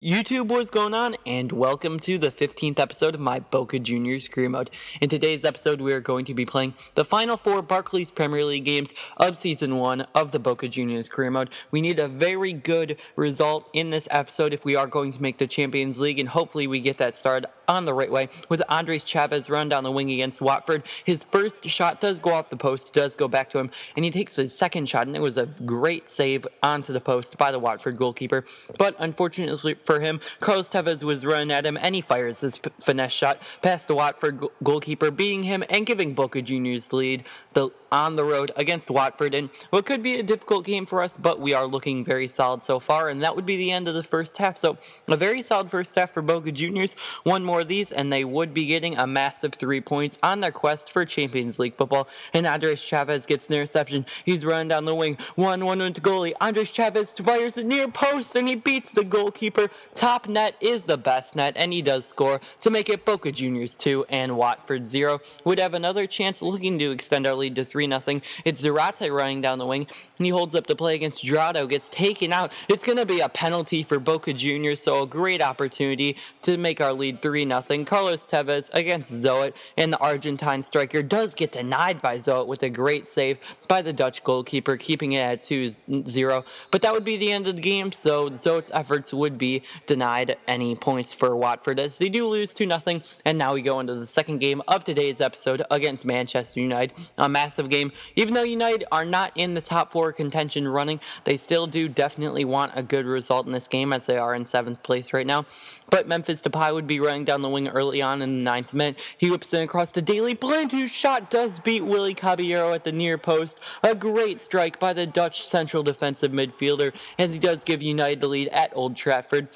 YouTube, what's going on, and welcome to the 15th episode of my Boca Juniors career mode. In today's episode, we are going to be playing the final four Barclays Premier League games of Season 1 of the Boca Juniors career mode. We need a very good result in this episode if we are going to make the Champions League, and hopefully we get that started on the right way with Andres Chavez run down the wing against Watford. His first shot does go off the post, does go back to him, and he takes his second shot, and it was a great save onto the post by the Watford goalkeeper. But unfortunately for him, Carlos Tevez was running at him, and he fires his finesse shot past the Watford goalkeeper, beating him and giving Boca Juniors the lead on the road against Watford in what could be a difficult game for us, but we are looking very solid so far, and that would be the end of the first half. So a very solid first half for Boca Juniors. One more of these, and they would be getting a massive 3 points on their quest for Champions League football. And Andres Chavez gets an interception. He's running down the wing, 1-1 to goalie. Andres Chavez fires it near post, and he beats the goalkeeper. Top net is the best net, and he does score to make it Boca Juniors 2 and Watford 0. Would have another chance looking to extend our lead to 3-0. It's Zarate running down the wing, and he holds up the play against Jurado, gets taken out. It's going to be a penalty for Boca Juniors, so a great opportunity to make our lead 3-0. Carlos Tevez against Zoet, and the Argentine striker does get denied by Zoet with a great save by the Dutch goalkeeper, keeping it at 2-0. But that would be the end of the game, so Zoet's efforts would be denied any points for Watford as they do lose 2-0. And now we go into the second game of today's episode against Manchester United. A massive game. Even though United are not in the top 4 contention running, they still do definitely want a good result in this game as they are in 7th place right now. But Memphis Depay would be running down the wing early on in the 9th minute. He whips it across to Daley Blind, whose shot does beat Willy Caballero at the near post. A great strike by the Dutch central defensive midfielder as he does give United the lead at Old Trafford.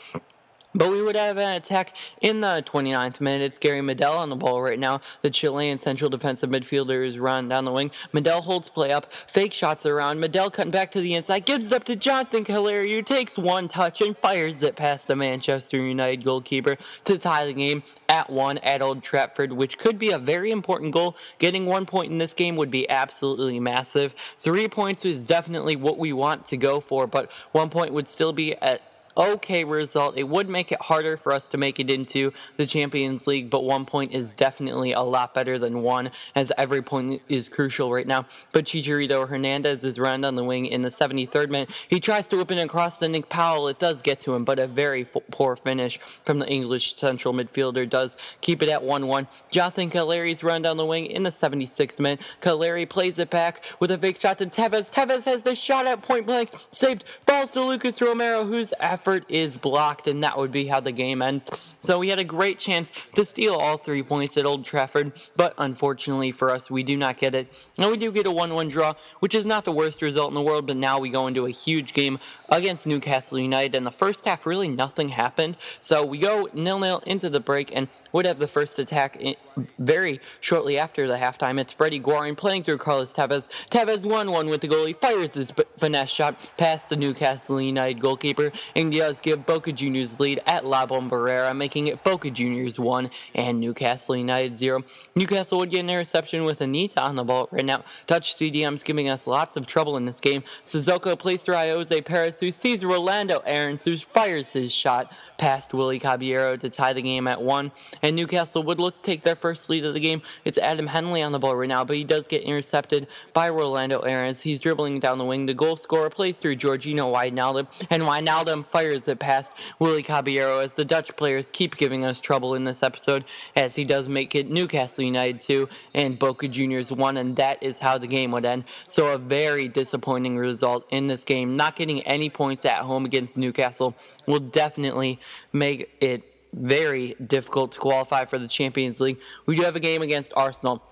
But we would have an attack in the 29th minute. It's Gary Medel on the ball right now. The Chilean central defensive midfielder is run down the wing. Medel holds play up. Fake shots around. Medel cutting back to the inside. Gives it up to Jonathan Calleri, who takes one touch and fires it past the Manchester United goalkeeper to tie the game at 1 at Old Trafford, which could be a very important goal. Getting 1 point in this game would be absolutely massive. 3 points is definitely what we want to go for, but 1 point would still be at okay result. It would make it harder for us to make it into the Champions League, but 1 point is definitely a lot better than 1, as every point is crucial right now. But Chicharito Hernandez is run on the wing in the 73rd minute. He tries to whip it across to Nick Powell. It does get to him, but a very poor finish from the English central midfielder does keep it at 1-1. Jonathan Caleri's run down the wing in the 76th minute. Caleri plays it back with a fake shot to Tevez. Tevez has the shot at point blank, saved, falls to Lucas Romero, whose effort is blocked, and that would be how the game ends. So we had a great chance to steal all 3 points at Old Trafford, but unfortunately for us, we do not get it. And we do get a 1-1 draw, which is not the worst result in the world, but now we go into a huge game against Newcastle United. In the first half, really nothing happened. So we go 0-0 into the break and would have the first attack very shortly after the halftime. It's Freddie Guarin playing through Carlos Tevez. Tevez 1-1 with the goalie, fires his finesse shot past the Newcastle United goalkeeper, and does give Boca Juniors lead at La Bombonera, making it Boca Juniors 1 and Newcastle United 0. Newcastle would get an interception with Anita on the ball right now. Dutch CDM's giving us lots of trouble in this game. Sissoko plays through Jose Perez, who sees Rolando Aarons, who fires his shot past Willy Caballero to tie the game at 1. And Newcastle would look to take their first lead of the game. It's Adam Henley on the ball right now, but he does get intercepted by Rolando Aarons. He's dribbling down the wing. The goal scorer plays through Georgino Wijnaldum, and Wijnaldum fires it past Willy Caballero as the Dutch players keep giving us trouble in this episode, as he does make it Newcastle United 2 and Boca Juniors 1, and that is how the game would end. So a very disappointing result in this game. Not getting any points at home against Newcastle will definitely make it very difficult to qualify for the Champions League. We do have a game against Arsenal.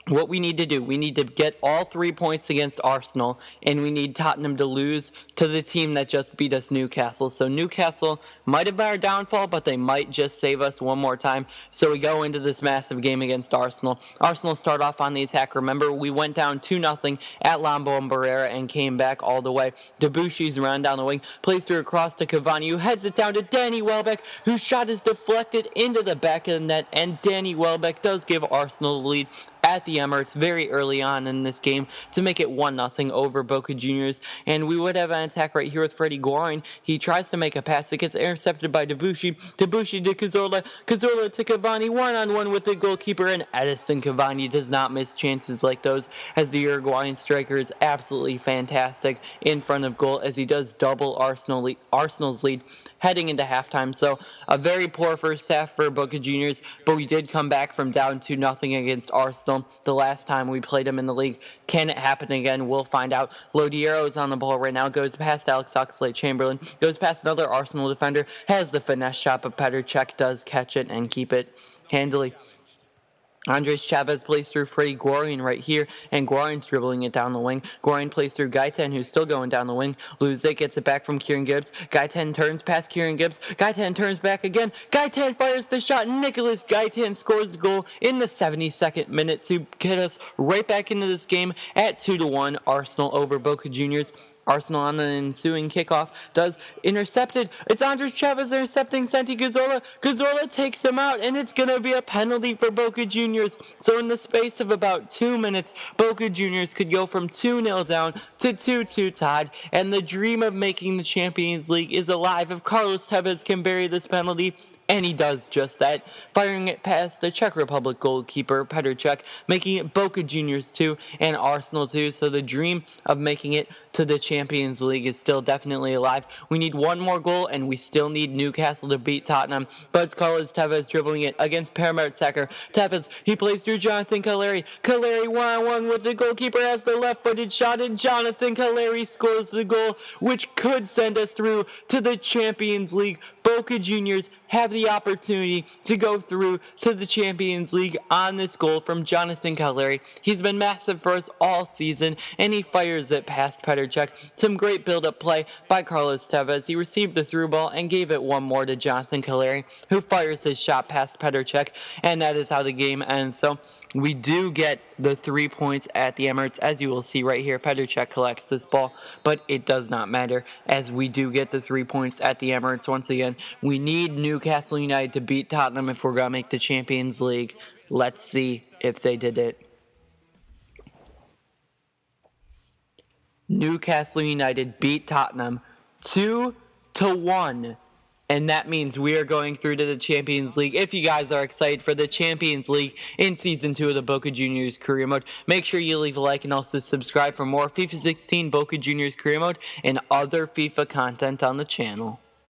What we need to do, we need to get all 3 points against Arsenal, and we need Tottenham to lose to the team that just beat us, Newcastle. So Newcastle might have been our downfall, but they might just save us one more time. So we go into this massive game against Arsenal. Arsenal start off on the attack. Remember, we went down 2-0 at La Bombonera and came back all the way. Debusshy's run down the wing, plays through across to Cavani, who heads it down to Danny Welbeck, whose shot is deflected into the back of the net, and Danny Welbeck does give Arsenal the lead at the Emirates very early on in this game to make it 1-0 over Boca Juniors. And we would have an attack right here with Freddie Guarin. He tries to make a pass. It gets intercepted by Debussy. Debussy to Cazorla. Cazorla to Cavani. One-on-one with the goalkeeper. And Edison Cavani does not miss chances like those, as the Uruguayan striker is absolutely fantastic in front of goal, as he does double Arsenal's lead heading into halftime. So a very poor first half for Boca Juniors, but we did come back from down 2-0 against Arsenal the last time we played them in the league. Can it happen again? We'll find out. Lodiero is on the ball right now, goes past Alex Oxlade-Chamberlain, goes past another Arsenal defender, has the finesse shot, but Petr Cech does catch it and keep it handily. Andres Chavez plays through Freddie Guarin right here, and Guarin's dribbling it down the wing. Guarin plays through Gaetan, who's still going down the wing. Lose it, gets it back from Kieran Gibbs. Gaetan turns past Kieran Gibbs. Gaetan turns back again. Gaetan fires the shot. Nicholas Gaetan scores the goal in the 72nd minute to get us right back into this game at 2-1. Arsenal over Boca Juniors. Arsenal on the ensuing kickoff does intercepted. It's Andres Chavez intercepting Santi Cazorla. Cazorla takes him out, and it's going to be a penalty for Boca Juniors. So in the space of about 2 minutes, Boca Juniors could go from 2-0 down to 2-2 tied, and the dream of making the Champions League is alive if Carlos Tevez can bury this penalty. And he does just that, firing it past the Czech Republic goalkeeper, Petr Cech, making it Boca Juniors 2 and Arsenal 2. So the dream of making it to the Champions League is still definitely alive. We need one more goal, and we still need Newcastle to beat Tottenham. But it's Carlos Tevez dribbling it against Per Mertesacker. Tevez, he plays through Jonathan Calleri. Calleri one-on-one with the goalkeeper, has the left-footed shot, and Jonathan Calleri scores the goal, which could send us through to the Champions League. Boca Juniors have the opportunity to go through to the Champions League on this goal from Jonathan Calleri. He's been massive for us all season, and he fires it past Petr Cech. Some great build-up play by Carlos Tevez. He received the through ball and gave it one more to Jonathan Calleri, who fires his shot past Petr Cech, and that is how the game ends. So we do get the 3 points at the Emirates, as you will see right here. Petr Cech collects this ball, but it does not matter, as we do get the 3 points at the Emirates. Once again, we need Newcastle United to beat Tottenham if we're going to make the Champions League. Let's see if they did it. Newcastle United beat Tottenham 2-1. And that means we are going through to the Champions League. If you guys are excited for the Champions League in Season 2 of the Boca Juniors Career Mode, make sure you leave a like and also subscribe for more FIFA 16 Boca Juniors Career Mode and other FIFA content on the channel.